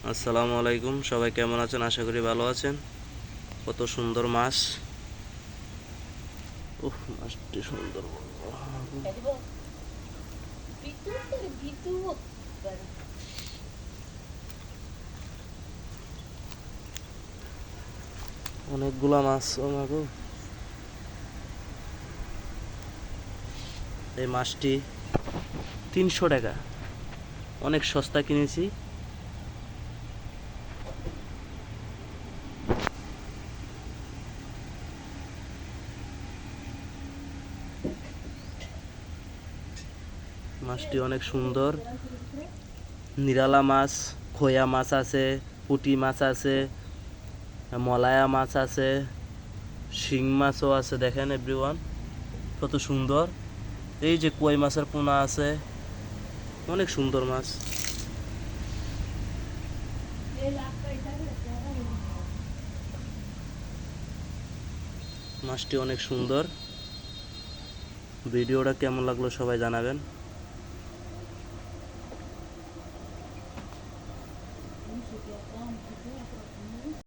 আসসালামু আলাইকুম, সবাই কেমন আছেন? আশা করি ভালো আছেন। কত সুন্দর মাছ! উফ, মাছটি সুন্দর। অনেকগুলা মাছ আমাকে। এই মাছটি 300 টাকা, অনেক সস্তা কিনেছি। মাছটি অনেক সুন্দর, নিরালা মাছ, খোয়া মাছ আছে, পুঁটি মাছ আছে, মলায়া মাছ আছে, শিং মাছও আছে। দেখেন এভরিওয়ান, কত সুন্দর। এই যে কই মাছের পোনা আছে, অনেক সুন্দর মাছ। মাছটি অনেক সুন্দর। ভিডিওটা কেমন লাগলো সবাই জানাবেন।